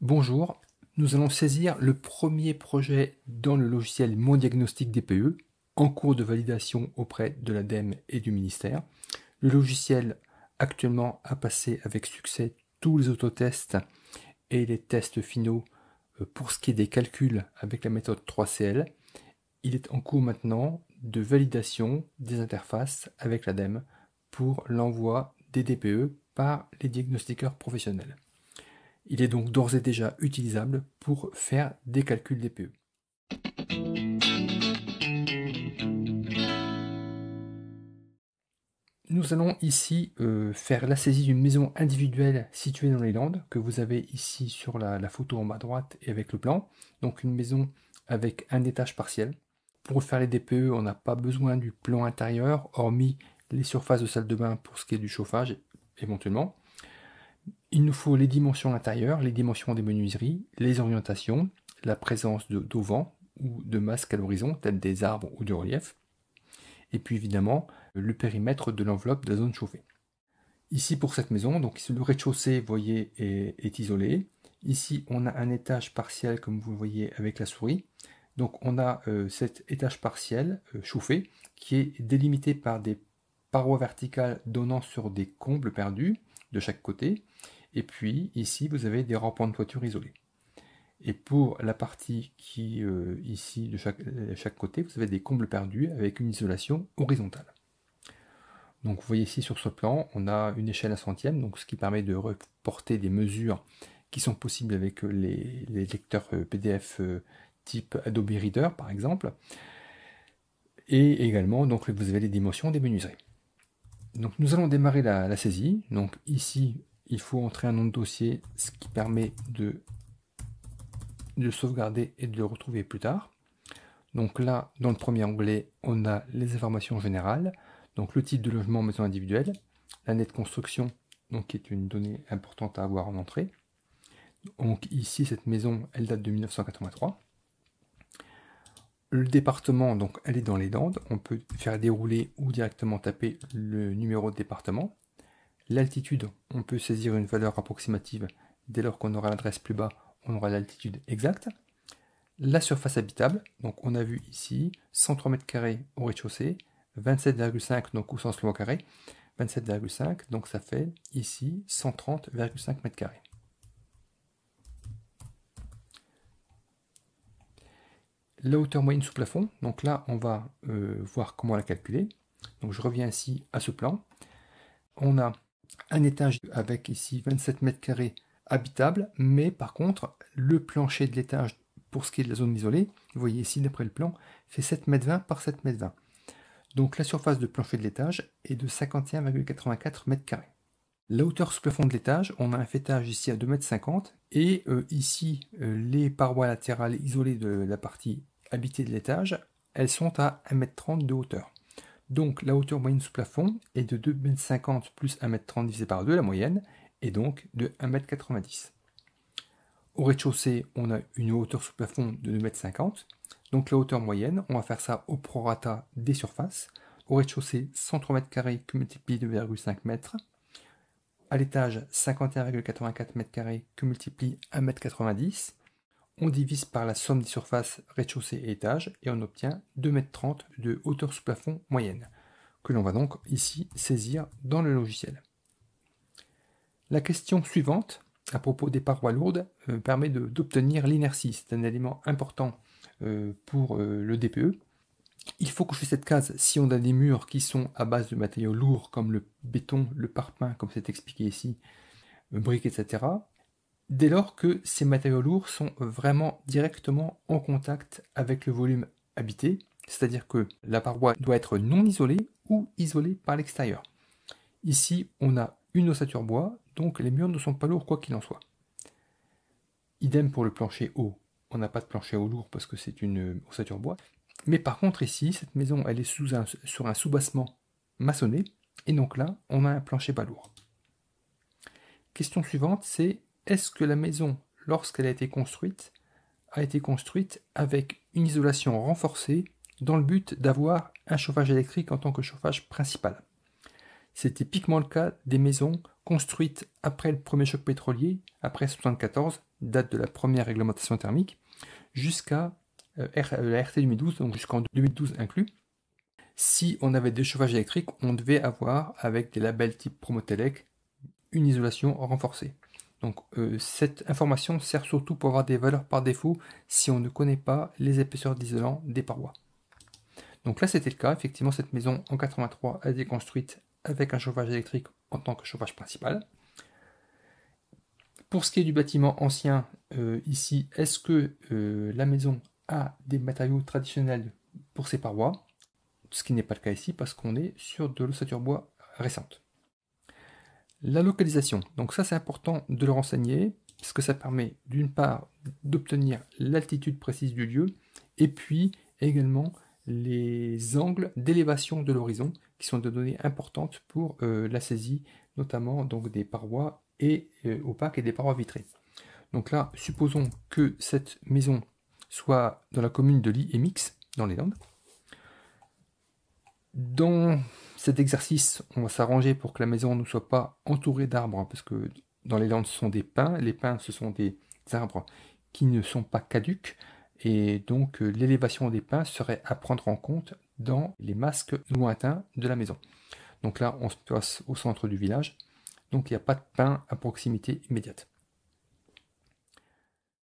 Bonjour, nous allons saisir le premier projet dans le logiciel Mon Diagnostic DPE, en cours de validation auprès de l'ADEME et du ministère. Le logiciel actuellement a passé avec succès tous les autotests et les tests finaux pour ce qui est des calculs avec la méthode 3CL. Il est en cours maintenant de validation des interfaces avec l'ADEME pour l'envoi des DPE par les diagnostiqueurs professionnels. Il est donc d'ores et déjà utilisable pour faire des calculs DPE. Nous allons ici faire la saisie d'une maison individuelle située dans les Landes, que vous avez ici sur la photo en bas à droite et avec le plan. Donc une maison avec un étage partiel. Pour faire les DPE, on n'a pas besoin du plan intérieur, hormis les surfaces de salle de bain pour ce qui est du chauffage, éventuellement. Il nous faut les dimensions intérieures, les dimensions des menuiseries, les orientations, la présence d'auvents ou de masques à l'horizon, tels des arbres ou du relief, et puis évidemment le périmètre de l'enveloppe de la zone chauffée. Ici pour cette maison, donc le rez-de-chaussée, vous voyez, est isolé. Ici on a un étage partiel comme vous le voyez avec la souris. Donc on a cet étage partiel chauffé qui est délimité par des parois verticales donnant sur des combles perdus de chaque côté. Et puis ici vous avez des rampants de toiture isolés. Et pour la partie qui ici de chaque côté, vous avez des combles perdus avec une isolation horizontale. Donc vous voyez ici sur ce plan, on a une échelle à centième, donc ce qui permet de reporter des mesures qui sont possibles avec les lecteurs PDF type Adobe Reader par exemple. Et également, donc vous avez les dimensions des menuiseries. Donc nous allons démarrer la saisie. Donc ici, il faut entrer un nom de dossier, ce qui permet de le sauvegarder et de le retrouver plus tard. Donc là, dans le premier onglet, on a les informations générales, donc le type de logement maison individuelle, l'année de construction, donc qui est une donnée importante à avoir en entrée. Donc ici, cette maison, elle date de 1983. Le département, donc elle est dans les Landes, on peut faire dérouler ou directement taper le numéro de département. L'altitude, on peut saisir une valeur approximative, dès lors qu'on aura l'adresse plus bas, on aura l'altitude exacte. La surface habitable, donc on a vu ici 103 m² au rez-de-chaussée, 27,5 donc au sens loi carré, 27,5 donc ça fait ici 130,5 m². La hauteur moyenne sous plafond, donc là on va voir comment la calculer. Donc je reviens ici à ce plan. On a un étage avec ici 27 m² habitable, mais par contre le plancher de l'étage pour ce qui est de la zone isolée, vous voyez ici d'après le plan, fait 7,20 m par 7,20 m. Donc la surface de plancher de l'étage est de 51,84 m². La hauteur sous plafond de l'étage, on a un fêtage ici à 2,50 m et ici les parois latérales isolées de la partie habitée de l'étage, elles sont à 1,30 m de hauteur. Donc la hauteur moyenne sous plafond est de 2,50 m plus 1,30 m divisé par 2, la moyenne, et donc de 1,90 m. Au rez-de-chaussée, on a une hauteur sous plafond de 2,50 m. Donc la hauteur moyenne, on va faire ça au prorata des surfaces. Au rez-de-chaussée, 103 m² que multiplie 2,5 m. À l'étage, 51,84 m² que multiplie 1,90 m. On divise par la somme des surfaces rez-de-chaussée et étage et on obtient 2,30 m de hauteur sous plafond moyenne, que l'on va donc ici saisir dans le logiciel. La question suivante, à propos des parois lourdes, permet d'obtenir l'inertie. C'est un élément important pour le DPE. Il faut cocher cette case si on a des murs qui sont à base de matériaux lourds comme le béton, le parpaing, comme c'est expliqué ici, briques, etc. Dès lors que ces matériaux lourds sont vraiment directement en contact avec le volume habité, c'est-à-dire que la paroi doit être non isolée ou isolée par l'extérieur. Ici, on a une ossature bois, donc les murs ne sont pas lourds quoi qu'il en soit. Idem pour le plancher haut. On n'a pas de plancher haut lourd parce que c'est une ossature bois. Mais par contre ici, cette maison, elle est sur un soubassement maçonné. Et donc là, on a un plancher bas lourd. Question suivante, c'est est-ce que la maison, lorsqu'elle a été construite avec une isolation renforcée dans le but d'avoir un chauffage électrique en tant que chauffage principal? C'est typiquement le cas des maisons construite après le premier choc pétrolier, après 1974, date de la première réglementation thermique, jusqu'à la RT 2012, donc jusqu'en 2012 inclus. Si on avait des chauffages électriques, on devait avoir, avec des labels type Promotelec, une isolation renforcée. Donc cette information sert surtout pour avoir des valeurs par défaut si on ne connaît pas les épaisseurs d'isolant des parois. Donc là c'était le cas, effectivement cette maison en 83 a été construite avec un chauffage électrique en tant que chauffage principal. Pour ce qui est du bâtiment ancien, ici, est-ce que la maison a des matériaux traditionnels pour ses parois? Ce qui n'est pas le cas ici parce qu'on est sur de l'ossature bois récente. La localisation, donc ça c'est important de le renseigner parce que ça permet d'une part d'obtenir l'altitude précise du lieu et puis également les angles d'élévation de l'horizon qui sont des données importantes pour la saisie notamment donc des parois et opaques et des parois vitrées. Donc là, supposons que cette maison soit dans la commune de Ly-et-Mix, dans les Landes. Dans cet exercice, on va s'arranger pour que la maison ne soit pas entourée d'arbres, parce que dans les Landes, ce sont des pins. Les pins, ce sont des arbres qui ne sont pas caducs, et donc l'élévation des pins serait à prendre en compte dans les masques lointains de la maison. Donc là, on se place au centre du village, donc il n'y a pas de pins à proximité immédiate.